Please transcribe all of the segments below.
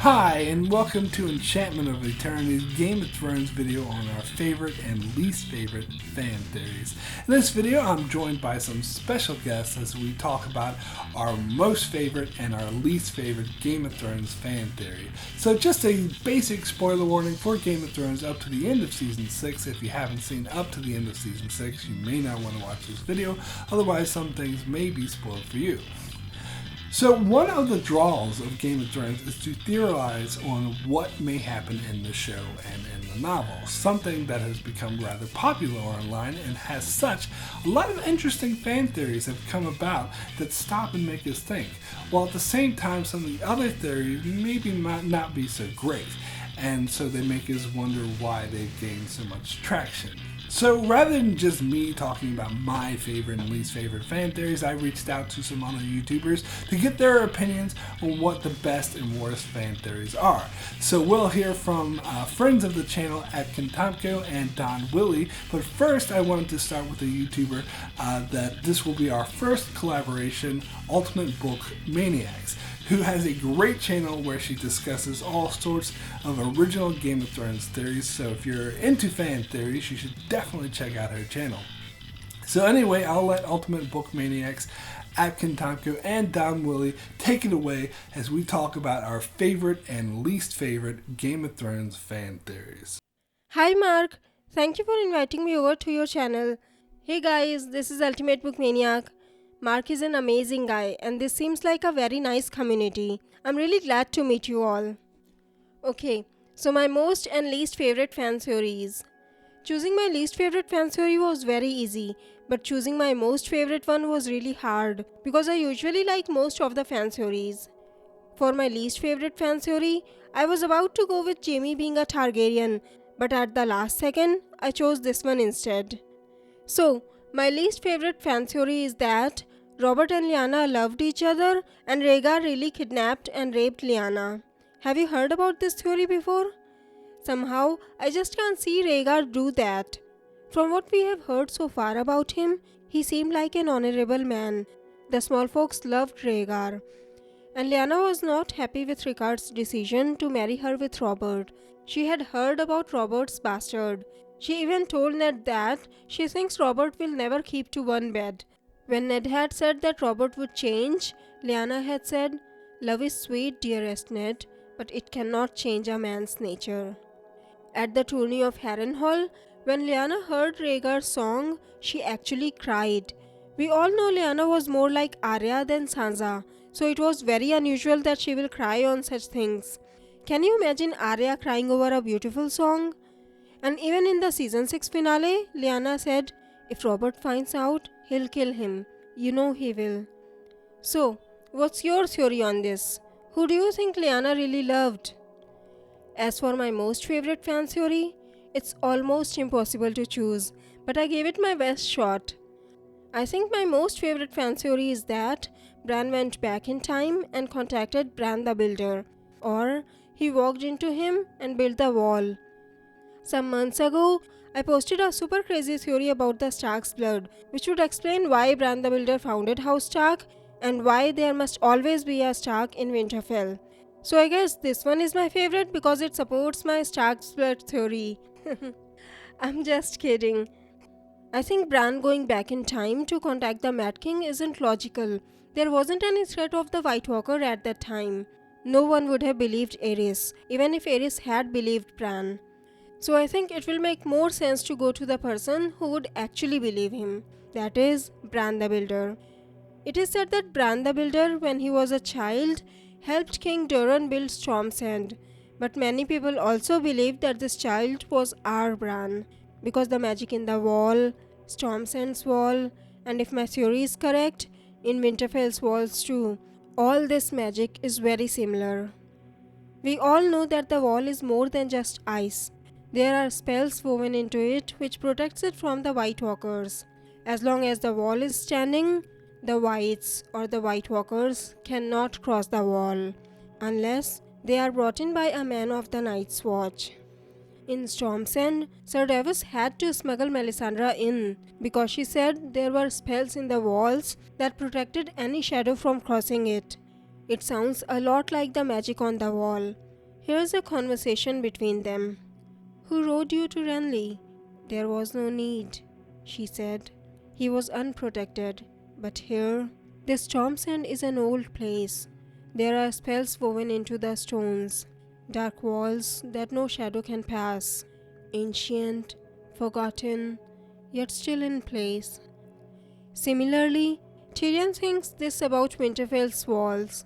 Hi, and welcome to Enchantment of Eternity's Game of Thrones video on our favorite and least favorite fan theories. In this video, I'm joined by some special guests as we talk about our most favorite and our least favorite Game of Thrones fan theory. So just a basic spoiler warning for Game of Thrones up to the end of Season 6. If you haven't seen up to the end of Season 6, you may not want to watch this video, otherwise some things may be spoiled for you. So one of the draws of Game of Thrones is to theorize on what may happen in the show and in the novel, something that has become rather popular online and has such a lot of interesting fan theories have come about that stop and make us think, while at the same time some of the other theories maybe might not be so great, and so they make us wonder why they've gained so much traction. So rather than just me talking about my favorite and least favorite fan theories, I reached out to some other YouTubers to get their opinions on what the best and worst fan theories are. So we'll hear from friends of the channel, Akton Tamko and Willi. But first I wanted to start with a YouTuber that this will be our first collaboration, Ultimate Book Maniacs, who has a great channel where she discusses all sorts of original Game of Thrones theories. So if you're into fan theories, you should definitely check out her channel. So anyway, I'll let Ultimate Book Maniacs, Akton Tamko, and Willi take it away as we talk about our favorite and least favorite Game of Thrones fan theories. Hi Mark, thank you for inviting me over to your channel. Hey guys, this is Ultimate Book Maniac. Mark is an amazing guy and this seems like a very nice community. I'm really glad to meet you all. Okay, so my most and least favorite fan theories. Choosing my least favorite fan theory was very easy, but choosing my most favorite one was really hard because I usually like most of the fan theories. For my least favorite fan theory, I was about to go with Jaime being a Targaryen, but at the last second, I chose this one instead. So, my least favorite fan theory is that Robert and Lyanna loved each other and Rhaegar really kidnapped and raped Lyanna. Have you heard about this theory before? Somehow, I just can't see Rhaegar do that. From what we have heard so far about him, he seemed like an honorable man. The small folks loved Rhaegar. And Lyanna was not happy with Rickard's decision to marry her with Robert. She had heard about Robert's bastard. She even told Ned that she thinks Robert will never keep to one bed. When Ned had said that Robert would change, Lyanna had said, "Love is sweet, dearest Ned, but it cannot change a man's nature." At the tourney of Harrenhal, when Lyanna heard Rhaegar's song, she actually cried. We all know Lyanna was more like Arya than Sansa, so it was very unusual that she will cry on such things. Can you imagine Arya crying over a beautiful song? And even in the season 6 finale, Lyanna said, "If Robert finds out, he'll kill him. You know he will." So, what's your theory on this? Who do you think Lyanna really loved? As for my most favorite fan theory, it's almost impossible to choose, but I gave it my best shot. I think my most favorite fan theory is that Bran went back in time and contacted Bran the Builder, or he walked into him and built the wall. Some months ago, I posted a super crazy theory about the Stark's blood, which would explain why Bran the Builder founded House Stark and why there must always be a Stark in Winterfell. So I guess this one is my favorite because it supports my Stark's blood theory. I'm just kidding. I think Bran going back in time to contact the Mad King isn't logical. There wasn't any threat of the White Walker at that time. No one would have believed Aerys, even if Aerys had believed Bran. So I think it will make more sense to go to the person who would actually believe him. That is, Bran the Builder. It is said that Bran the Builder, when he was a child, helped King Doran build Storm's End. But many people also believe that this child was our Bran, because the magic in the wall, Storm's End's wall, and if my theory is correct, in Winterfell's walls too. All this magic is very similar. We all know that the wall is more than just ice. There are spells woven into it which protects it from the White Walkers. As long as the wall is standing, the Whites or the White Walkers cannot cross the wall, unless they are brought in by a man of the Night's Watch. In Storm's End, Sir Davos had to smuggle Melisandre in because she said there were spells in the walls that protected any shadow from crossing it. It sounds a lot like the magic on the wall. Here's a conversation between them. Who rode you to Renly? There was no need, she said. He was unprotected. But here, this Storm Sand is an old place. There are spells woven into the stones, dark walls that no shadow can pass, ancient, forgotten, yet still in place. Similarly, Tyrion thinks this about Winterfell's walls.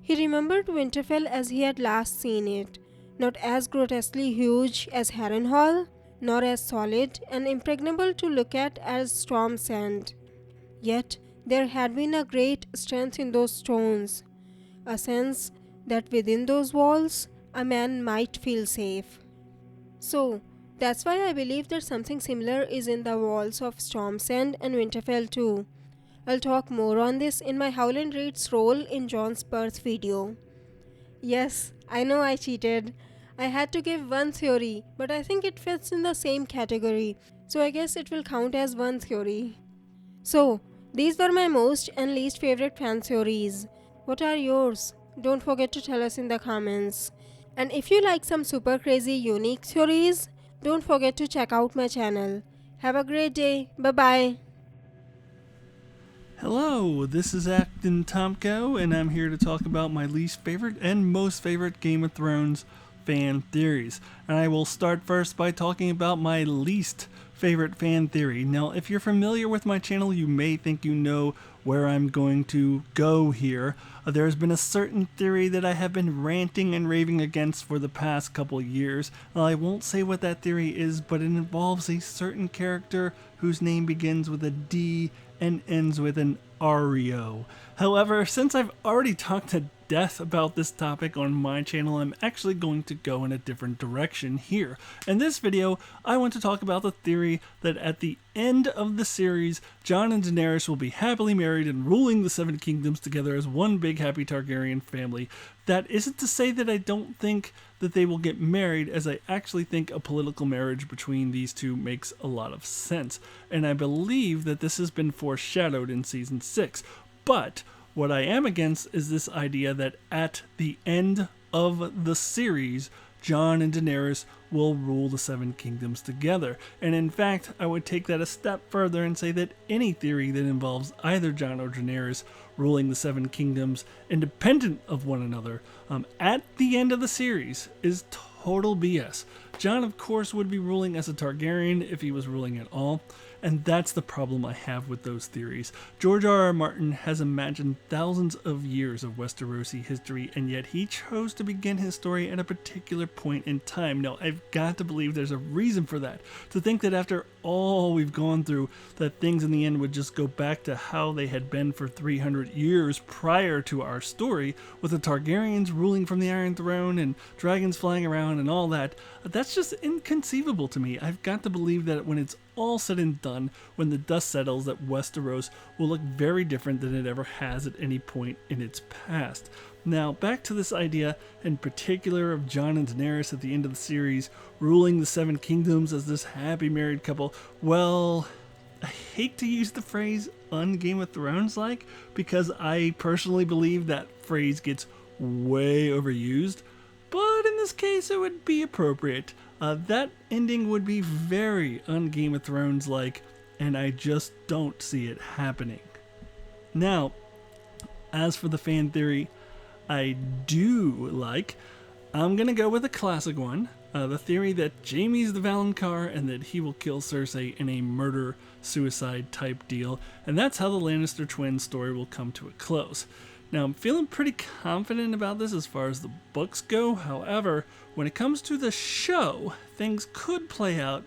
He remembered Winterfell as he had last seen it, not as grotesquely huge as Harrenhal, nor as solid and impregnable to look at as Storm Sand. Yet there had been a great strength in those stones, a sense that within those walls a man might feel safe. So, that's why I believe that something similar is in the walls of Storm Sand and Winterfell too. I'll talk more on this in my Howland Reed's role in Jon's birth video. Yes, I know I cheated. I had to give one theory, but I think it fits in the same category, so I guess it will count as one theory. So, these were my most and least favorite fan theories. What are yours? Don't forget to tell us in the comments. And if you like some super crazy unique theories, don't forget to check out my channel. Have a great day. Bye-bye. Hello, this is Akton Tamko, and I'm here to talk about my least favorite and most favorite Game of Thrones fan theories. And I will start first by talking about my least favorite fan theory. Now, if you're familiar with my channel, you may think you know where I'm going to go here. There's been a certain theory that I have been ranting and raving against for the past couple years. I won't say what that theory is, but it involves a certain character whose name begins with a D and ends with an Ario. However, since I've already talked to death about this topic on my channel, I'm actually going to go in a different direction here. In this video, I want to talk about the theory that at the end of the series, Jon and Daenerys will be happily married and ruling the Seven Kingdoms together as one big happy Targaryen family. That isn't to say that I don't think that they will get married, as I actually think a political marriage between these two makes a lot of sense. And I believe that this has been foreshadowed in season 6. But what I am against is this idea that at the end of the series, Jon and Daenerys will rule the Seven Kingdoms together. And in fact, I would take that a step further and say that any theory that involves either Jon or Daenerys ruling the Seven Kingdoms independent of one another at the end of the series is total BS. Jon, of course, would be ruling as a Targaryen if he was ruling at all. And that's the problem I have with those theories. George R.R. Martin has imagined thousands of years of Westerosi history, and yet he chose to begin his story at a particular point in time. Now, I've got to believe there's a reason for that. To think that after all we've gone through, that things in the end would just go back to how they had been for 300 years prior to our story, with the Targaryens ruling from the Iron Throne and dragons flying around and all that, that's just inconceivable to me. I've got to believe that when it's all said and done, when the dust settles, that Westeros will look very different than it ever has at any point in its past. Now, back to this idea in particular of Jon and Daenerys at the end of the series ruling the Seven Kingdoms as this happy married couple. Well, I hate to use the phrase un-Game of Thrones like, because I personally believe that phrase gets way overused, but in this case it would be appropriate. That ending would be very un-Game of Thrones like, and I just don't see it happening. Now, as for the fan theory I do like, I'm gonna go with a classic one. The theory that Jaime's the Valonqar and that he will kill Cersei in a murder-suicide type deal, and that's how the Lannister twins story will come to a close. Now, I'm feeling pretty confident about this as far as the books go. However, when it comes to the show, things could play out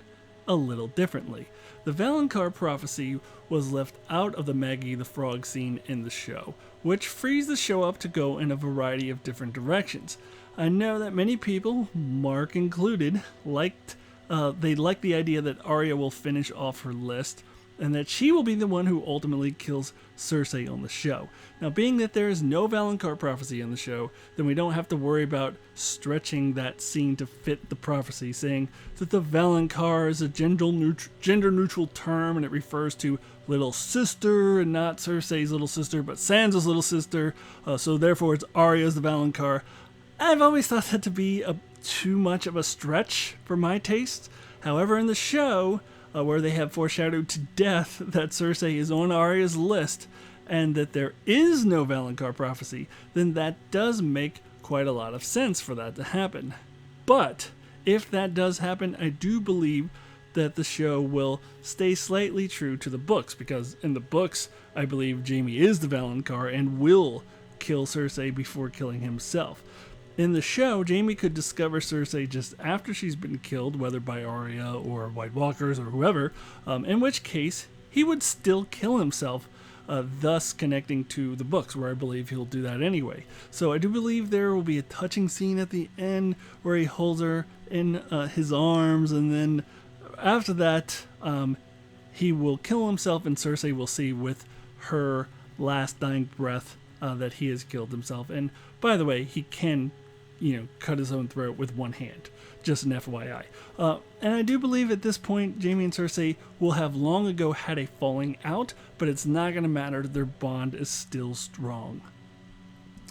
a little differently. The Valonqar prophecy was left out of the Maggie the Frog scene in the show, which frees the show up to go in a variety of different directions. I know that many people, Mark included, liked the idea that Arya will finish off her list, and that she will be the one who ultimately kills Cersei on the show. Now, being that there is no Valonqar prophecy in the show, then we don't have to worry about stretching that scene to fit the prophecy, saying that the Valonqar is a gender-neutral term and it refers to little sister and not Cersei's little sister, but Sansa's little sister, so therefore it's Arya's the Valonqar. I've always thought that to be too much of a stretch for my taste. However, in the show, where they have foreshadowed to death that Cersei is on Arya's list and that there is no Valonqar prophecy, then that does make quite a lot of sense for that to happen. But if that does happen, I do believe that the show will stay slightly true to the books, because in the books, I believe Jaime is the Valonqar and will kill Cersei before killing himself. In the show, Jaime could discover Cersei just after she's been killed, whether by Arya or White Walkers or whoever, in which case he would still kill himself, thus connecting to the books, where I believe he'll do that anyway. So I do believe there will be a touching scene at the end where he holds her in his arms, and then after that, he will kill himself, and Cersei will see with her last dying breath that he has killed himself. And by the way, he can cut his own throat with one hand. Just an FYI. And I do believe at this point, Jaime and Cersei will have long ago had a falling out, but it's not going to matter. Their bond is still strong.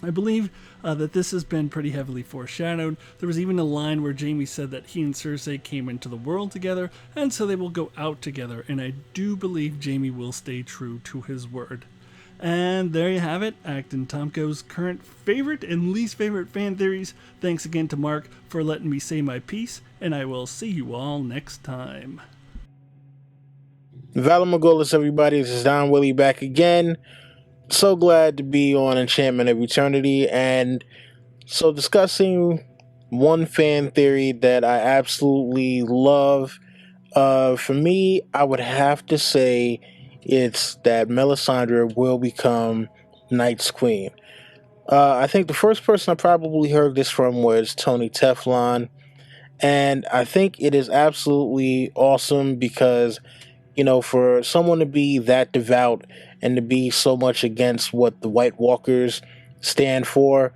I believe that this has been pretty heavily foreshadowed. There was even a line where Jaime said that he and Cersei came into the world together, and so they will go out together. And I do believe Jaime will stay true to his word. And there you have it, Akton Tamko's current favorite and least favorite fan theories. Thanks again to Mark for letting me say my piece, and I will see you all next time. Valamagolis, everybody. This is Don Willi back again. So glad to be on Enchantment of Eternity, and so discussing one fan theory that I absolutely love. For me, I would have to say it's that Melisandre will become Night's Queen. I think the first person I probably heard this from was Tony Teflon, and I think it is absolutely awesome because, for someone to be that devout and to be so much against what the White Walkers stand for,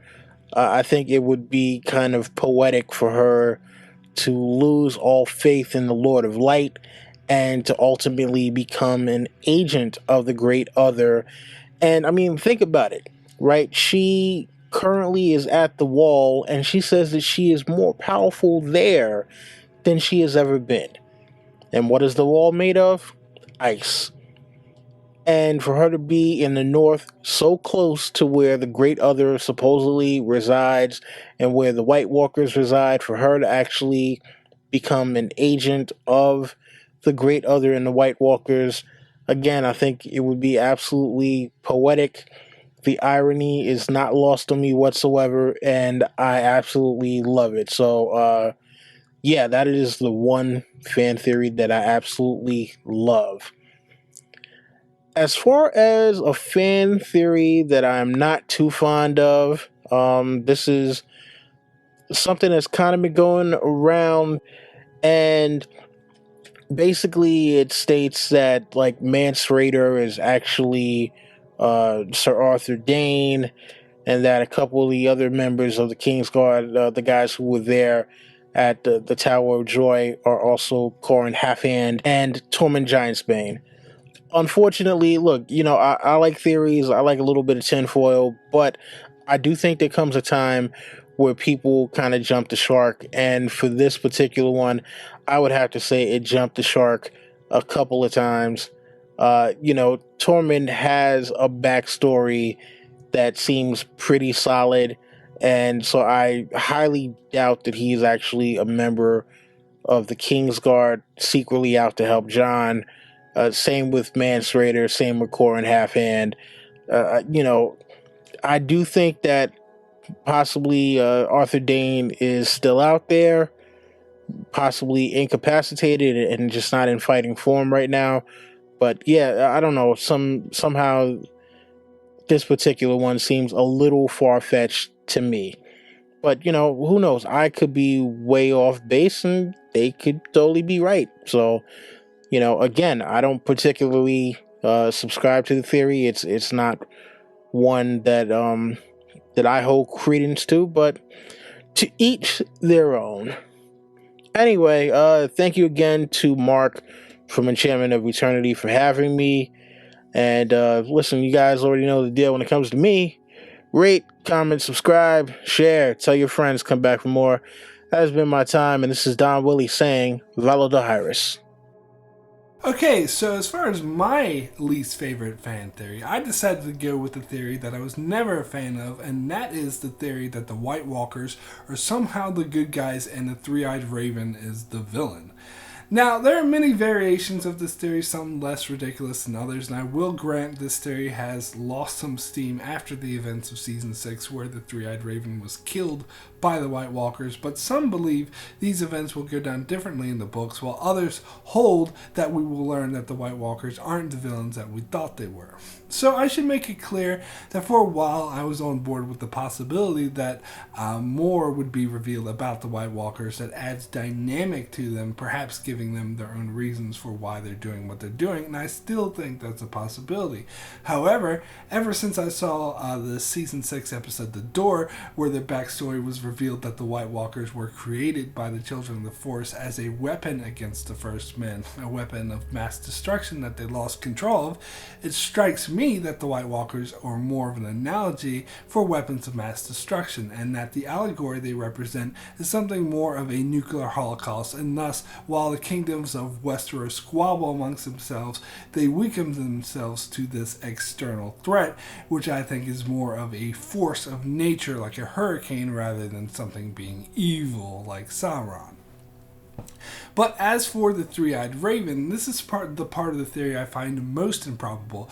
I think it would be kind of poetic for her to lose all faith in the Lord of Light and to ultimately become an agent of the Great Other. And I mean, think about it, right? She currently is at the Wall, and she says that she is more powerful there than she has ever been. And what is the Wall made of? Ice. And for her to be in the north, so close to where the Great Other supposedly resides and where the White Walkers reside, for her to actually become an agent of the Great Other and the White Walkers, again, I think it would be absolutely poetic. The irony is not lost on me whatsoever, and I absolutely love it. So, yeah, that is the one fan theory that I absolutely love. As far as a fan theory that I'm not too fond of, this is something that's kind of been going around, and basically it states that Mance Rayder is actually Sir Arthur Dayne, and that a couple of the other members of the Kingsguard, the guys who were there at the Tower of Joy, are also Qhorin Halfhand and Tormund Giantsbane. Unfortunately, look, I like theories, I like a little bit of tinfoil, but I do think there comes a time where people kind of jump the shark, and for this particular one, I would have to say it jumped the shark a couple of times. Tormund has a backstory that seems pretty solid, and so I highly doubt that he's actually a member of the Kingsguard secretly out to help Jon. Same with Mance Rayder, same with Qhorin Halfhand. I do think that possibly Arthur Dayne is still out there, possibly incapacitated and just not in fighting form right now. But yeah, I don't know. Somehow this particular one seems a little far-fetched to me. But, who knows? I could be way off base and they could totally be right. So, again, I don't particularly subscribe to the theory. It's not one that I hold credence to, but to each their own. Anyway, thank you again to Mark from Enchantment of Eternity for having me. And listen, you guys already know the deal when it comes to me. Rate, comment, subscribe, share, tell your friends, come back for more. That has been my time, and this is Don Willi saying, Valodahirus. Okay, so as far as my least favorite fan theory, I decided to go with the theory that I was never a fan of, and that is the theory that the White Walkers are somehow the good guys and the Three-Eyed Raven is the villain. Now, there are many variations of this theory, some less ridiculous than others, and I will grant this theory has lost some steam after the events of Season 6, where the Three-Eyed Raven was killed by the White Walkers, but some believe these events will go down differently in the books, while others hold that we will learn that the White Walkers aren't the villains that we thought they were. So I should make it clear that for a while I was on board with the possibility that more would be revealed about the White Walkers that adds dynamic to them, perhaps giving them their own reasons for why they're doing what they're doing, and I still think that's a possibility. However, ever since I saw the Season 6 episode The Door, where their backstory was revealed that the White Walkers were created by the Children of the Force as a weapon against the First Men, a weapon of mass destruction that they lost control of, it strikes me that the White Walkers are more of an analogy for weapons of mass destruction, and that the allegory they represent is something more of a nuclear holocaust, and thus, while the kingdoms of Westeros squabble amongst themselves, they weaken themselves to this external threat, which I think is more of a force of nature like a hurricane rather than something being evil like Sauron. But as for the Three-Eyed Raven, this is part of the theory I find most improbable.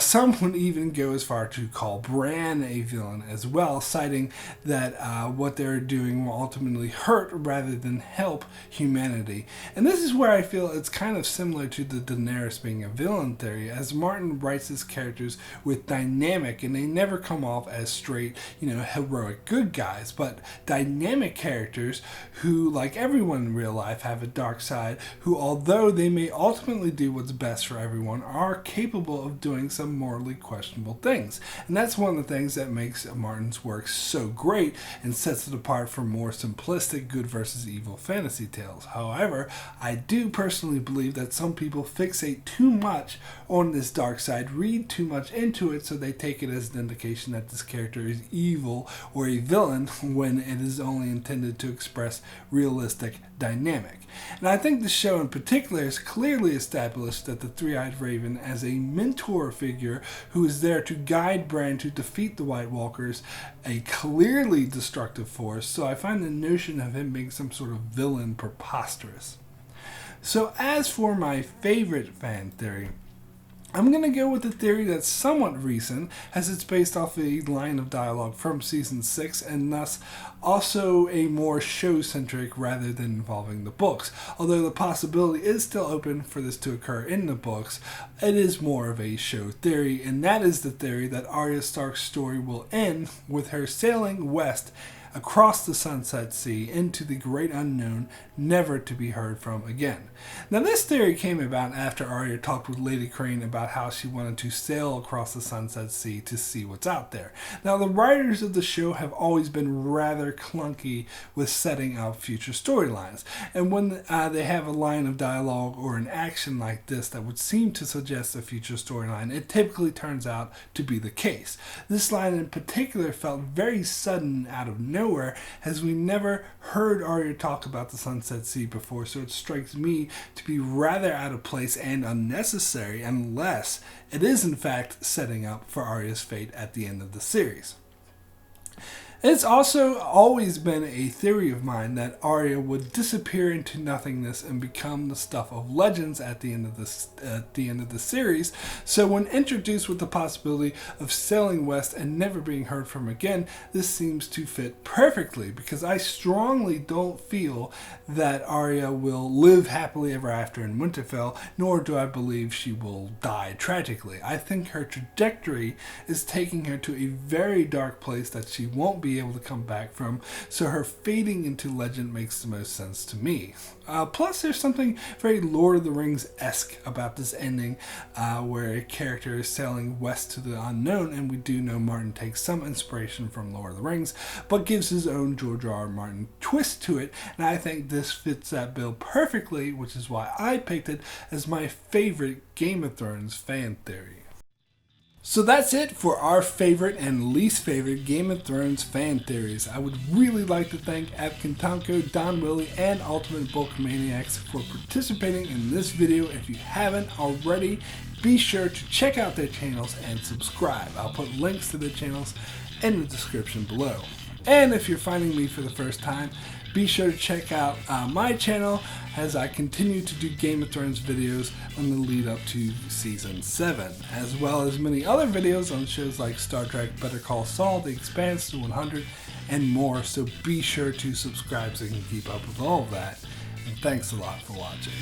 Some would even go as far to call Bran a villain as well, citing that what they're doing will ultimately hurt rather than help humanity. And this is where I feel it's kind of similar to the Daenerys being a villain theory, as Martin writes his characters with dynamic, and they never come off as straight, heroic good guys, but dynamic characters who, like everyone in real life, have a dark side, who, although they may ultimately do what's best for everyone, are capable of doing some morally questionable things. And that's one of the things that makes Martin's work so great and sets it apart from more simplistic good versus evil fantasy tales. However, I do personally believe that some people fixate too much on this dark side, read too much into it, so they take it as an indication that this character is evil or a villain when it is only intended to express realistic dynamic. And I think the show in particular has clearly established that the Three-Eyed Raven as a mentor figure who is there to guide Bran to defeat the White Walkers, a clearly destructive force, so I find the notion of him being some sort of villain preposterous. So as for my favorite fan theory, I'm going to go with a theory that's somewhat recent, as it's based off a line of dialogue from Season 6, and thus also a more show-centric rather than involving the books. Although the possibility is still open for this to occur in the books, it is more of a show theory, and that is the theory that Arya Stark's story will end with her sailing west across the Sunset Sea into the great unknown, never to be heard from again. Now, this theory came about after Arya talked with Lady Crane about how she wanted to sail across the Sunset Sea to see what's out there. Now, the writers of the show have always been rather clunky with setting up future storylines, and when they have a line of dialogue or an action like this that would seem to suggest a future storyline, it typically turns out to be the case. This line in particular felt very sudden out of nowhere, as we never heard Arya talk about the Sunset Sea before, so it strikes me to be rather out of place and unnecessary, unless it is in fact setting up for Arya's fate at the end of the series. It's also always been a theory of mine that Arya would disappear into nothingness and become the stuff of legends at the end of the series. So when introduced with the possibility of sailing west and never being heard from again, this seems to fit perfectly, because I strongly don't feel that Arya will live happily ever after in Winterfell, nor do I believe she will die tragically. I think her trajectory is taking her to a very dark place that she won't be able to come back from, so her fading into legend makes the most sense to me. Plus, there's something very Lord of the Rings-esque about this ending, where a character is sailing west to the unknown, and we do know Martin takes some inspiration from Lord of the Rings, but gives his own George R.R. Martin twist to it, and I think this fits that bill perfectly, which is why I picked it as my favorite Game of Thrones fan theory. So that's it for our favorite and least favorite Game of Thrones fan theories. I would really like to thank Akton Tamko, Don Willi, and Ultimate Book Maniacs for participating in this video. If you haven't already, be sure to check out their channels and subscribe. I'll put links to their channels in the description below. And if you're finding me for the first time, be sure to check out my channel as I continue to do Game of Thrones videos on the lead up to Season 7, as well as many other videos on shows like Star Trek, Better Call Saul, The Expanse, The 100, and more, so be sure to subscribe so you can keep up with all of that. And thanks a lot for watching.